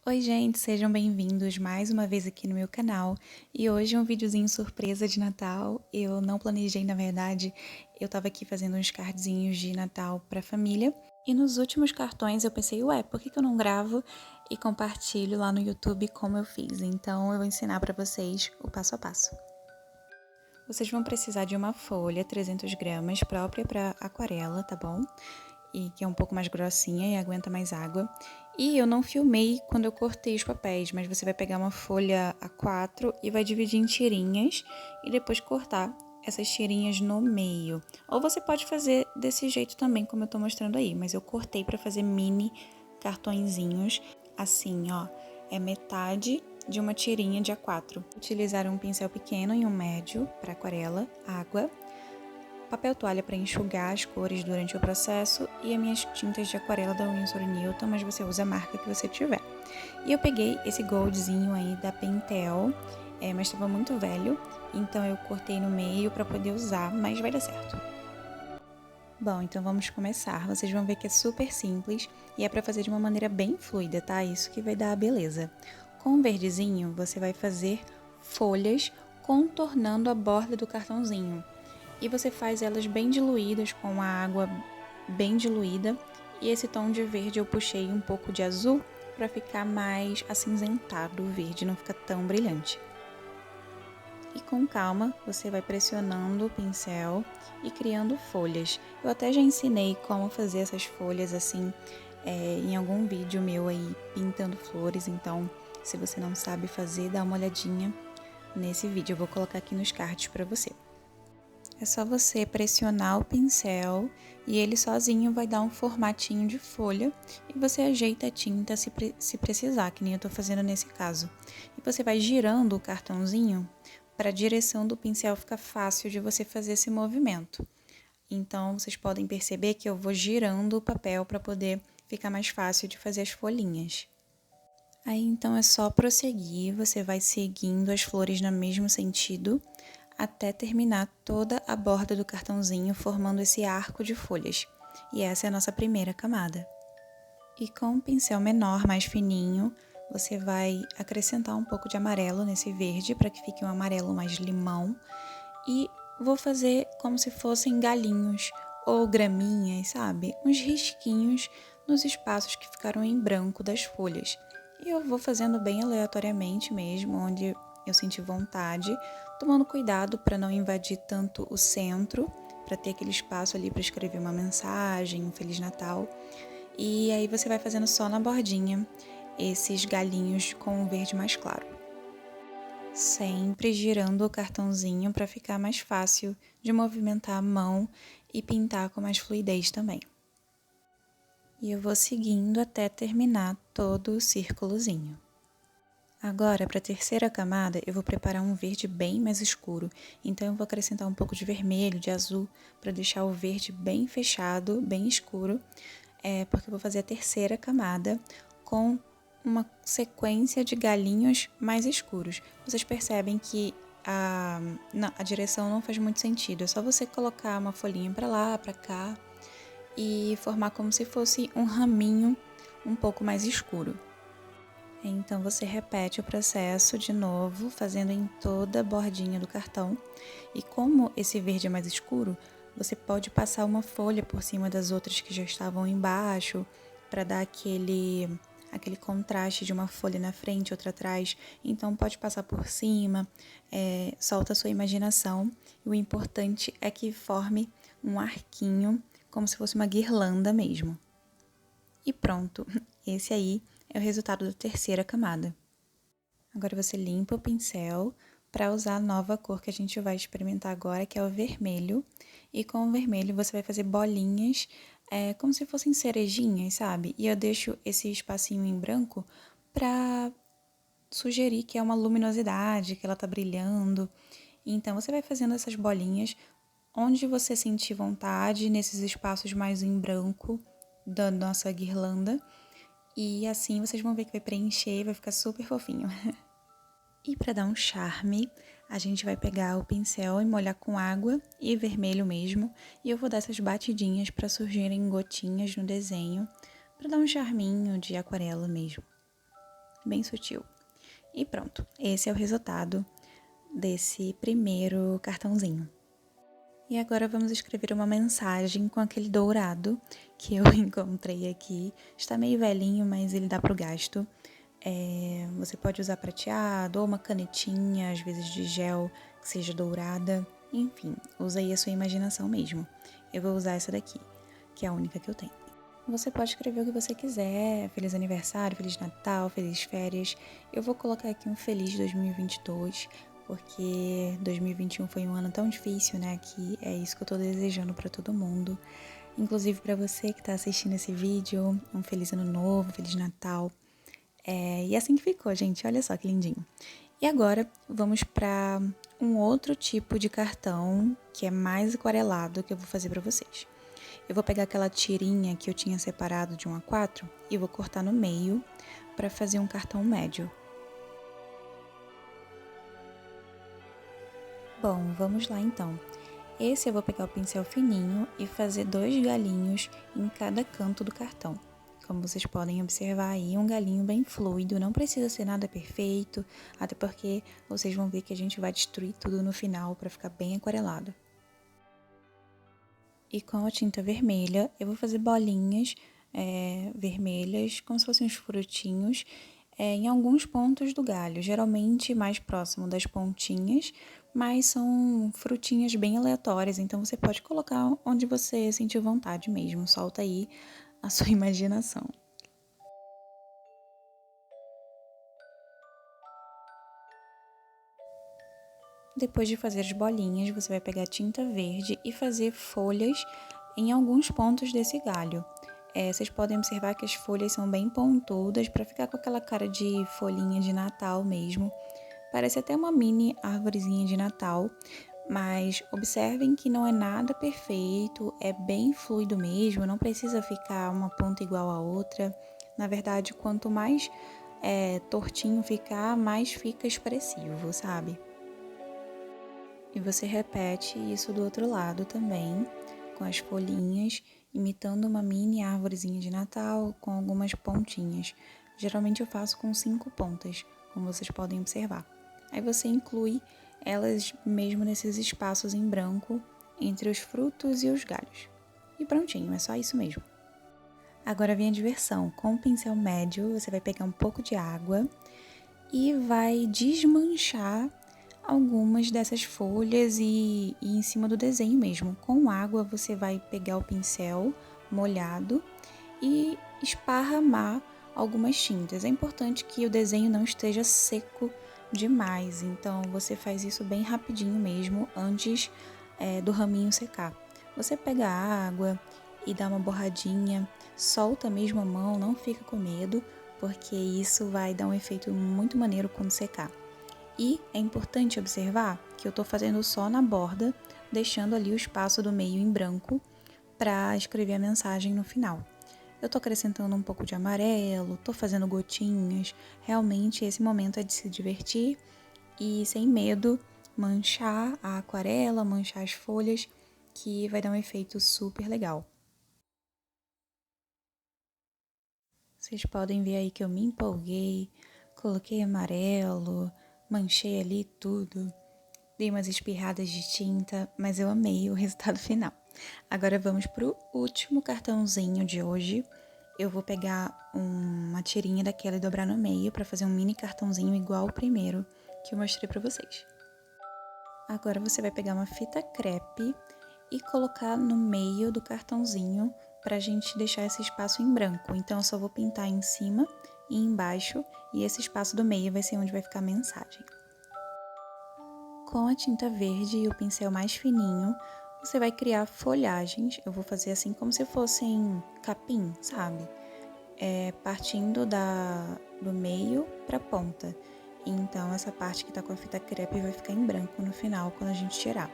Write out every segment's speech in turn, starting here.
Oi gente, sejam bem-vindos mais uma vez aqui no meu canal e hoje é um videozinho surpresa de Natal. Eu não planejei, na verdade, eu tava aqui fazendo uns cardzinhos de Natal pra família e nos últimos cartões eu pensei, ué, por que eu não gravo e compartilho lá no YouTube como eu fiz? Então eu vou ensinar pra vocês o passo a passo. Vocês vão precisar de uma folha 300 gramas própria para aquarela, tá bom? E que é um pouco mais grossinha e aguenta mais água. E eu não filmei quando eu cortei os papéis, mas você vai pegar uma folha A4 e vai dividir em tirinhas e depois cortar essas tirinhas no meio. Ou você pode fazer desse jeito também, como eu tô mostrando aí, mas eu cortei para fazer mini cartõezinhos, assim, ó, é metade de uma tirinha de A4. Utilizar um pincel pequeno e um médio para aquarela, água, papel toalha para enxugar as cores durante o processo e as minhas tintas de aquarela da Winsor & Newton, mas você usa a marca que você tiver. E eu peguei esse goldzinho aí da Pentel, mas estava muito velho, então eu cortei no meio para poder usar, mas vai dar certo. Bom, então vamos começar. Vocês vão ver que é super simples e é para fazer de uma maneira bem fluida, tá? Isso que vai dar a beleza. Com o verdezinho, você vai fazer folhas contornando a borda do cartãozinho. E você faz elas bem diluídas, com a água bem diluída. E esse tom de verde eu puxei um pouco de azul para ficar mais acinzentado, o verde não fica tão brilhante. E com calma você vai pressionando o pincel e criando folhas. Eu até já ensinei como fazer essas folhas assim em algum vídeo meu aí pintando flores, então se você não sabe fazer, dá uma olhadinha nesse vídeo, eu vou colocar aqui nos cards para você. É só você pressionar o pincel e ele sozinho vai dar um formatinho de folha e você ajeita a tinta se precisar, que nem eu tô fazendo nesse caso. E você vai girando o cartãozinho para a direção do pincel ficar fácil de você fazer esse movimento. Então, vocês podem perceber que eu vou girando o papel para poder ficar mais fácil de fazer as folhinhas. Aí, então, é só prosseguir, você vai seguindo as flores no mesmo sentido, até terminar toda a borda do cartãozinho, formando esse arco de folhas. E essa é a nossa primeira camada. E com um pincel menor, mais fininho, você vai acrescentar um pouco de amarelo nesse verde, para que fique um amarelo mais limão. E vou fazer como se fossem galinhos ou graminhas, sabe? Uns risquinhos nos espaços que ficaram em branco das folhas. E eu vou fazendo bem aleatoriamente mesmo, onde eu senti vontade, tomando cuidado para não invadir tanto o centro, para ter aquele espaço ali para escrever uma mensagem, um Feliz Natal. E aí você vai fazendo só na bordinha esses galinhos com o verde mais claro. Sempre girando o cartãozinho para ficar mais fácil de movimentar a mão e pintar com mais fluidez também. E eu vou seguindo até terminar todo o círculozinho. Agora, para a terceira camada, eu vou preparar um verde bem mais escuro. Então, eu vou acrescentar um pouco de vermelho, de azul, para deixar o verde bem fechado, bem escuro. Porque eu vou fazer a terceira camada com uma sequência de galinhos mais escuros. Vocês percebem que a direção não faz muito sentido. É só você colocar uma folhinha para lá, para cá e formar como se fosse um raminho um pouco mais escuro. Então você repete o processo de novo, fazendo em toda a bordinha do cartão. E como esse verde é mais escuro, você pode passar uma folha por cima das outras que já estavam embaixo, para dar aquele contraste de uma folha na frente e outra atrás. Então pode passar por cima, solta a sua imaginação. E o importante é que forme um arquinho, como se fosse uma guirlanda mesmo. E pronto, esse aí é o resultado da terceira camada. Agora você limpa o pincel para usar a nova cor que a gente vai experimentar agora, que é o vermelho. E com o vermelho você vai fazer bolinhas, como se fossem cerejinhas, sabe? E eu deixo esse espacinho em branco para sugerir que é uma luminosidade, que ela tá brilhando. Então você vai fazendo essas bolinhas onde você sentir vontade, nesses espaços mais em branco da nossa guirlanda. E assim vocês vão ver que vai preencher e vai ficar super fofinho. E para dar um charme, a gente vai pegar o pincel e molhar com água e vermelho mesmo. E eu vou dar essas batidinhas para surgirem gotinhas no desenho, para dar um charminho de aquarela mesmo. bem sutil. E pronto, esse é o resultado desse primeiro cartãozinho. E agora vamos escrever uma mensagem com aquele dourado que eu encontrei aqui. Está meio velhinho, mas ele dá pro gasto. Você pode usar prateado ou uma canetinha, às vezes de gel, que seja dourada. Enfim, usa aí a sua imaginação mesmo. Eu vou usar essa daqui, que é a única que eu tenho. Você pode escrever o que você quiser, feliz aniversário, feliz Natal, feliz férias. Eu vou colocar aqui um feliz 2022, porque 2021 foi um ano tão difícil, né, que é isso que eu tô desejando pra todo mundo. Inclusive pra você que tá assistindo esse vídeo, um feliz ano novo, feliz Natal. E assim que ficou, gente, olha só que lindinho. E agora vamos pra um outro tipo de cartão que é mais aquarelado que eu vou fazer pra vocês. Eu vou pegar aquela tirinha que eu tinha separado de 1 a 4 e vou cortar no meio para fazer um cartão médio. Bom, vamos lá então. Esse eu vou pegar o pincel fininho e fazer 2 galinhos em cada canto do cartão. Como vocês podem observar aí, um galinho bem fluido, não precisa ser nada perfeito, até porque vocês vão ver que a gente vai destruir tudo no final para ficar bem aquarelado. E com a tinta vermelha, eu vou fazer bolinhas vermelhas, como se fossem uns frutinhos, em alguns pontos do galho, geralmente mais próximo das pontinhas, mas são frutinhas bem aleatórias, então você pode colocar onde você sentir vontade mesmo, solta aí a sua imaginação. Depois de fazer as bolinhas, você vai pegar tinta verde e fazer folhas em alguns pontos desse galho. Vocês podem observar que as folhas são bem pontudas para ficar com aquela cara de folhinha de Natal mesmo. Parece até uma mini árvorezinha de Natal, mas observem que não é nada perfeito, é bem fluido mesmo, não precisa ficar uma ponta igual à outra. Na verdade, quanto mais tortinho ficar, mais fica expressivo, sabe? E você repete isso do outro lado também, com as folhinhas, imitando uma mini árvorezinha de Natal com algumas pontinhas. Geralmente eu faço com 5 pontas, como vocês podem observar. Aí você inclui elas mesmo nesses espaços em branco entre os frutos e os galhos. E prontinho, é só isso mesmo. Agora vem a diversão. Com o pincel médio, você vai pegar um pouco de água e vai desmanchar algumas dessas folhas e em cima do desenho mesmo. Com água você vai pegar o pincel molhado e esparramar algumas tintas. É importante que o desenho não esteja seco demais, então você faz isso bem rapidinho mesmo, antes do raminho secar. Você pega a água e dá uma borradinha, solta mesmo a mão, não fica com medo, porque isso vai dar um efeito muito maneiro quando secar. E é importante observar que eu estou fazendo só na borda, deixando ali o espaço do meio em branco para escrever a mensagem no final. Eu estou acrescentando um pouco de amarelo, estou fazendo gotinhas. Realmente esse momento é de se divertir e sem medo manchar a aquarela, manchar as folhas, que vai dar um efeito super legal. Vocês podem ver aí que eu me empolguei, coloquei amarelo, manchei ali tudo, dei umas espirradas de tinta, mas eu amei o resultado final. Agora vamos pro último cartãozinho de hoje. Eu vou pegar uma tirinha daquela e dobrar no meio para fazer um mini cartãozinho igual o primeiro que eu mostrei para vocês. Agora você vai pegar uma fita crepe e colocar no meio do cartãozinho para a gente deixar esse espaço em branco. Então eu só vou pintar em cima e embaixo e esse espaço do meio vai ser onde vai ficar a mensagem. Com a tinta verde e o pincel mais fininho, você vai criar folhagens. Eu vou fazer assim como se fossem capim, sabe? Partindo do meio para a ponta. Então essa parte que tá com a fita crepe vai ficar em branco no final quando a gente tirar.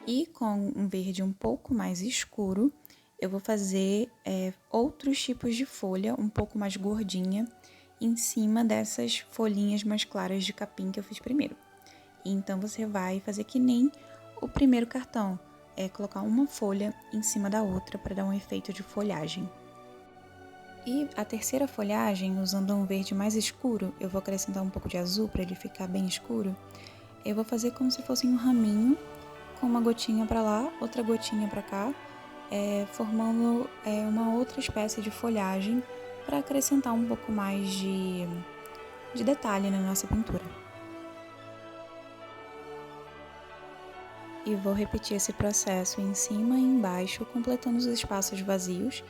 E com um verde um pouco mais escuro, eu vou fazer outros tipos de folha um pouco mais gordinha em cima dessas folhinhas mais claras de capim que eu fiz primeiro. Então você vai fazer que nem o primeiro cartão, colocar uma folha em cima da outra para dar um efeito de folhagem. E a terceira folhagem, usando um verde mais escuro, eu vou acrescentar um pouco de azul para ele ficar bem escuro. Eu vou fazer como se fosse um raminho, com uma gotinha para lá, outra gotinha para cá, formando uma outra espécie de folhagem para acrescentar um pouco mais de detalhe na nossa pintura. E vou repetir esse processo em cima e embaixo, completando os espaços vazios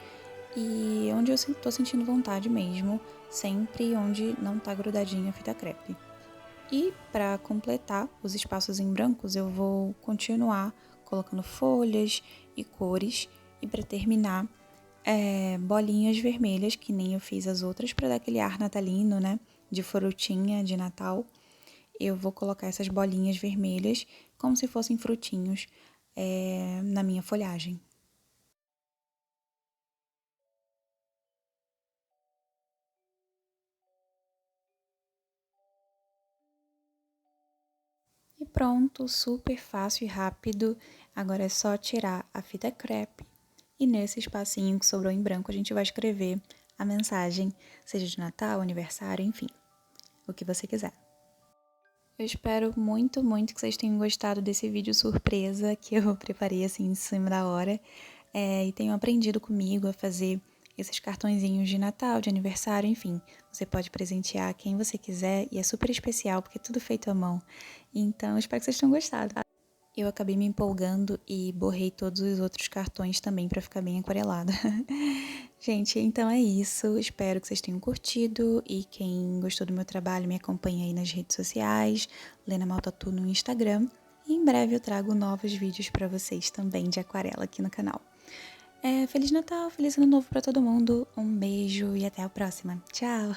e onde eu estou sentindo vontade mesmo, sempre onde não está grudadinha a fita crepe. E para completar os espaços em brancos, eu vou continuar colocando folhas e cores, e para terminar, bolinhas vermelhas, que nem eu fiz as outras, para dar aquele ar natalino, né, de frutinha de Natal. Eu vou colocar essas bolinhas vermelhas como se fossem frutinhos na minha folhagem. E pronto, super fácil e rápido. Agora é só tirar a fita crepe e nesse espacinho que sobrou em branco a gente vai escrever a mensagem, seja de Natal, aniversário, enfim, o que você quiser. Eu espero muito, muito que vocês tenham gostado desse vídeo surpresa que eu preparei assim em cima da hora e tenham aprendido comigo a fazer esses cartõezinhos de Natal, de aniversário, enfim. Você pode presentear quem você quiser e é super especial porque é tudo feito à mão. Então, eu espero que vocês tenham gostado. Eu acabei me empolgando e borrei todos os outros cartões também para ficar bem aquarelada. Gente, então é isso. Espero que vocês tenham curtido e quem gostou do meu trabalho me acompanha aí nas redes sociais, Lena Maltatu no Instagram. E em breve eu trago novos vídeos para vocês também de aquarela aqui no canal. Feliz Natal, Feliz Ano Novo para todo mundo. Um beijo e até a próxima. Tchau!